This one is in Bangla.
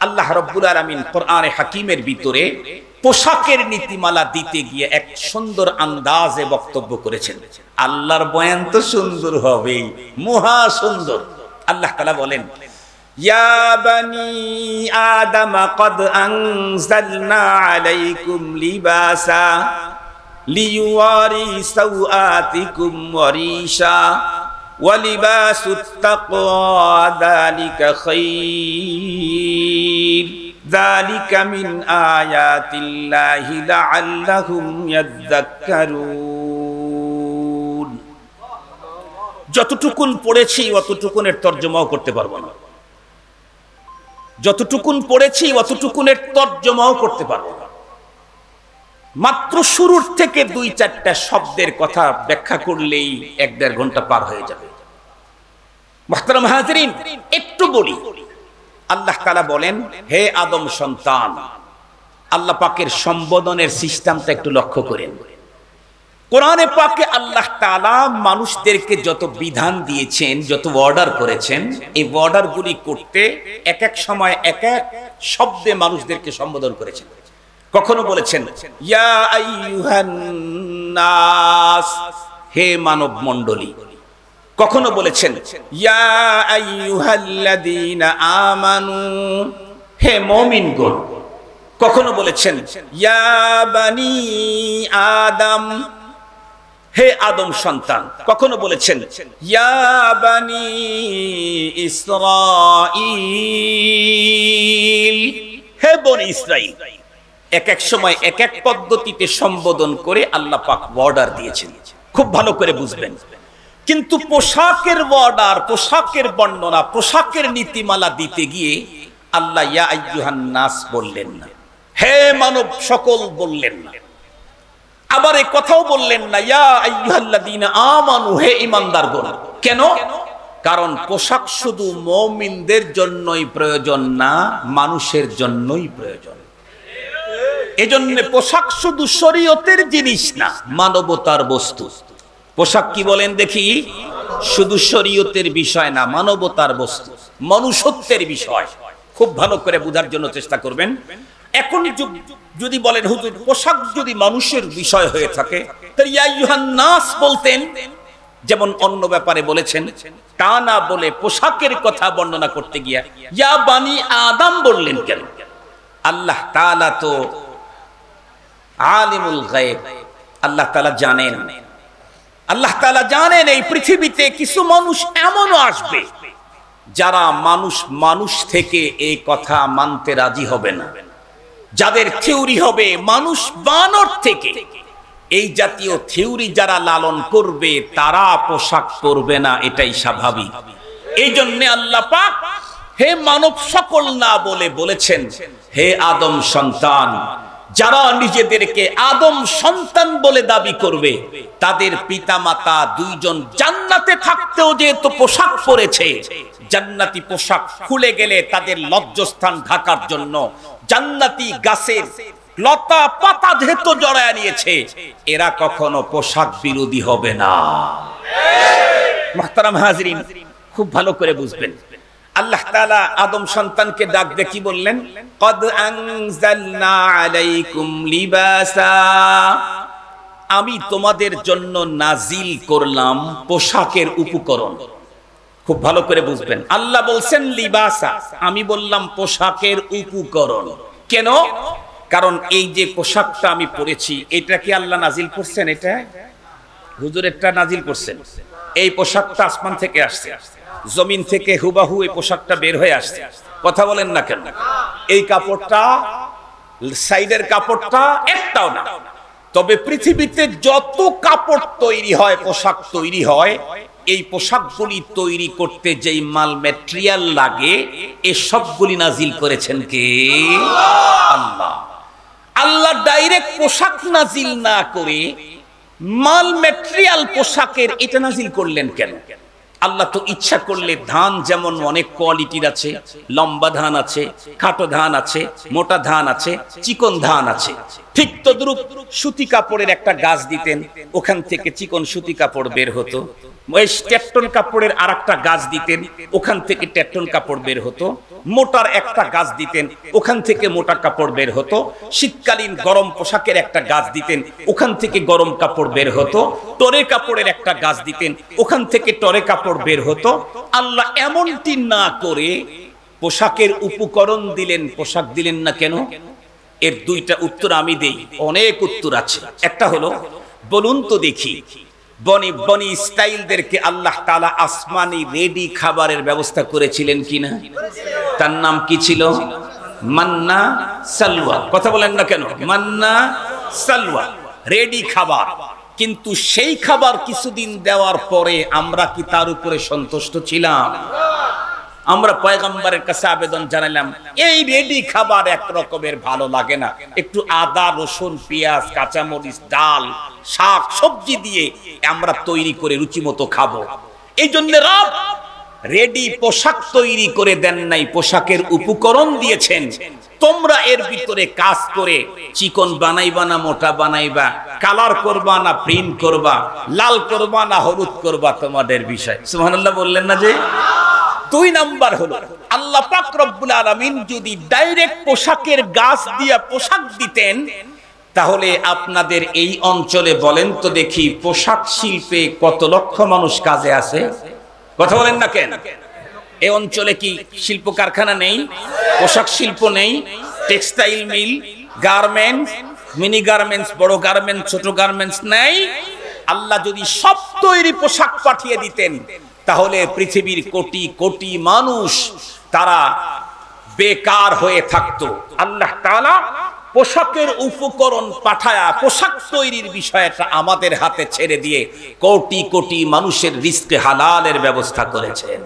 আল্লাহ রাব্বুল আলামিন কোরআনে হাকিমের ভিতরে পোশাকের নীতিমালা দিতে গিয়ে এক সুন্দর আন্দাজে বক্তব্য করেছেন। আল্লাহর বয়ান তো সুন্দর হবেই, মহা সুন্দর। আল্লাহ তাআলা বলেন, ইয়া বানি আদম ক্বাদ আনজালনা আলাইকুম লিবাসা লিওয়ারি সাওআতিকুম ওয়ারিশা ওয়ালিবাসুত তাকওয়া যালিকা খায়র যালিকা মিন আয়াতিল্লাহি লাআল্লাহুম ইয়াযাক্কারুন। যতটুকুন পড়েছি অতটুকুনের তরজমাও করতে পারবো না, যতটুকুন পড়েছি অতটুকুনের তরজমাও করতে পারবো না। মাত্র শুরুর থেকে 2-4টা শব্দের কথা ব্যাখ্যা করলেই 1-1.5 ঘন্টা পার হয়ে যাবে। মুহতারাম হাজিরিন, একটু বলি। আল্লাহ তাআলা বলেন, হে আদম সন্তান। আল্লাহ পাকের সম্বোধনের সিস্টেমটা একটু লক্ষ্য করেন। কোরআনে পাকে আল্লাহ তাআলা মানুষদেরকে যত বিধান দিয়েছেন, যত অর্ডার করেছেন, এই অর্ডারগুলি করতে এক এক সময় এক এক শব্দে মানুষদেরকে সম্বোধন করেছেন। কখনো বলেছেন ইয়া আইয়ুহান নাস, হে মানব মণ্ডলী। কখনো বলেছেন ইয়া আইয়ুহাল্লাযীনা আমানু, হে মুমিনগণ। কখনো বলেছেন ইয়া বানি আদম, হে আদম সন্তান। কখনো বলেছেন ইয়া বানি ইসরাঈল, হে বনি ইসরাঈল। এক এক সময় এক এক পদ্ধতিতে সম্বোধন করে আল্লাহ পাক অর্ডার দিয়েছেন, খুব ভালো করে বুঝবেন। কিন্তু পোশাকের অর্ডার, পোশাকের বর্ণনা, পোশাকের নীতিমালা দিতে গিয়ে আল্লাহ ইয়া আইয়ুহান নাস বললেন না, হে মানব সকল বললেন না। আবার এই কথাও বললেন না ইয়া আইয়ুহাল্লাযীনা আমানু, হে ঈমানদারগণ। কেন? কারণ পোশাক শুধু মুমিনদের জন্যই প্রয়োজন না, মানুষের জন্যই প্রয়োজন। এজন্য পোশাক শুধু শরীয়তের জিনিস না, মানবতার বস্তু। পোশাক কি বলেন দেখি? শুধু শরীয়তের বিষয় না, মানবতার বস্তু, মনুষ্যত্বের বিষয়। খুব ভালো করে বোঝার জন্য চেষ্টা করবেন। এখন যদি বলেন হুজুর পোশাক যদি মানুষের বিষয় হয়ে থাকে, তাহলে ইয়া আইয়ুহান নাস বলতেন, যেমন অন্য ব্যাপারে বলেছেন। তা না বলে পোশাকের কথা বর্ণনা করতে গিয়া ইয়া বানি আদম বললেন কেন? আল্লাহ তাআলা তো আলিমুল গায়ব, আল্লাহ তাআলা জানেন। আল্লাহ তাআলা জানেন এই পৃথিবীতে কিছু মানুষ এমনও আসবে যারা মানুষ থেকে এই কথা মানতে রাজি হবে না, যাদের থিওরি হবে মানুষ বানর থেকে। এই জাতীয় থিওরি যারা লালন করবে তারা পোশাক পরবে না, এটাই স্বাভাবিক। এই জন্য আল্লাহ পাক হে মানব সকল না বলে বলেছেন হে আদম সন্তান। যারা নিজেদেরকে আদম সন্তান বলে দাবি করবে তাদের পিতামাতা দুইজন জান্নাতে থাকতেও যেহেতু পোশাক পরেছে, জান্নাতি পোশাক খুলে গেলে তাদের লজ্জাস্থান ঢাকার জন্য জান্নাতি গাছের লতা পাতা যেহেতু জড়ায় নিয়েছে, এরা কখনো পোশাক বিরোধী হবে না। মুহতারাম হাজিরিন, খুব ভালো করে বুঝবেন। আল্লাহ তাআলা আদম সন্তানকে ডাক দিয়ে কি বললেন? ক্বাদ আনজালনা আলাইকুম লিবাসা, আমি তোমাদের জন্য নাজিল করলাম পোশাকের উপকরণ। খুব ভালো করে বুঝবেন। আল্লাহ বলছেন লিবাসা, আমি বললাম পোশাকের উপকরণ। কেন? কারণ এই যে পোশাকটা আমি পরেছি এটা কি আল্লাহ নাজিল করছেন? এটা হুজুরেরটা নাজিল করছেন। এই পোশাকটা আসমান থেকে আসছে, জমিন থেকে হুবাহু এই পোশাকটা বের হয়ে আসছে। কথা বলেন না কেন? এই কাপড়টা, সাইডের কাপড়টা একটাও না। তবে পৃথিবীতে যত কাপড় তৈরি হয়, পোশাক তৈরি হয়, এই পোশাকগুলি তৈরি করতে যেই মাল ম্যাটেরিয়াল লাগে এই সবগুলি নাজিল করেছেন কে? আল্লাহ। আল্লাহ ডাইরেক্ট পোশাক নাজিল না করে মাল ম্যাটেরিয়াল পোশাকের এটা নাজিল করলেন কেন? আল্লাহ তো ইচ্ছা করলে ধান যেমন অনেক কোয়ালিটির আছে, লম্বা ধান আছে, খাটো ধান আছে, মোটা ধান আছে, চিকন ধান আছে, ঠিক তদ্রূপ সুতি কাপড়ের একটা গাছ দিতেন, ওখান থেকে চিকন সুতি কাপড় বের হতো, ওই টেট্টন কাপড়ের আরেকটা গাছ দিতেন, ওখান থেকে টেট্টন কাপড় বের হতো। মোটার একটা গাছ দিতেন, ওখান থেকে মোটা কাপড় বের হতো। শীতকালীন গরম পোশাকের একটা গাছ দিতেন, ওখান থেকে গরম কাপড় বের হতো। টরে কাপড়ের একটা গাছ দিতেন, ওখান থেকে টরে কাপড় বের হতো। আল্লাহ এমনটি না করে পোশাকের উপকরণ দিলেন, পোশাক দিলেন না কেন? এর দুইটা উত্তর আমি দেই, অনেক উত্তর আছে। একটা হলো, বলুন তো দেখি, বনি ইসরাইলদেরকে আল্লাহ তাআলা আসমানি রেডি খাবারের ব্যবস্থা করেছিলেন কিনা? তার নাম কি ছিল? মান্না সালওয়া। কথা বলেন না কেন? মান্না সালওয়া, রেডি খাবার। কিন্তু সেই খাবার কিছুদিন দেওয়ার পরে আমরা কি তার উপরে সন্তুষ্ট ছিলাম? আমরা পয়গম্বরের কাছে আবেদন জানালাম, এই রেডি খাবার এক রকমের ভালো লাগে না, একটু আদা রসুন পেঁয়াজ কাঁচামরিচ ডাল শাক সবজি দিয়ে আমরা তৈরি করে রুচিমতো খাবো। এই জন্য রব রেডি পোশাক তৈরি করে দেন নাই, পোশাকের উপকরণ দিয়েছেন। তোমরা এর ভিতরে কাজ করে চিকন বানাইবা না মোটা বানাইবা, কালার করবা না প্রিন্ট করবা, লাল করবা না হলুদ করবা, তোমাদের বিষয়। সুবহানাল্লাহ বললেন না যে? দুই নাম্বার হলো, আল্লাহ পাক রব্বুল আলামিন যদি ডাইরেক্ট পোশাকের গাছ দিয়া পোশাক দিতেন, তাহলে আপনাদের এই অঞ্চলে বলেন তো দেখি, পোশাক শিল্পে কত লক্ষ মানুষ কাজে আছে? কথা বলেন না কেন? এই অঞ্চলে কি শিল্প কারখানা নেই? পোশাক শিল্প নেই? Textile mill, garments, mini garments, বড় গার্মেন্টস, ছোট গার্মেন্টস নেই? আল্লাহ যদি সব তৈরি পোশাক পাঠিয়ে দিতেন, তাহলে পৃথিবীর কোটি কোটি মানুষ তারা বেকার হয়ে থাকতো। আল্লাহ তাআলা পোশাকের উপকরণ পাঠায়া পোশাক তৈরির বিষয়টা আমাদের হাতে ছেড়ে দিয়ে কোটি কোটি মানুষের রিজকে হালালের ব্যবস্থা করেছেন।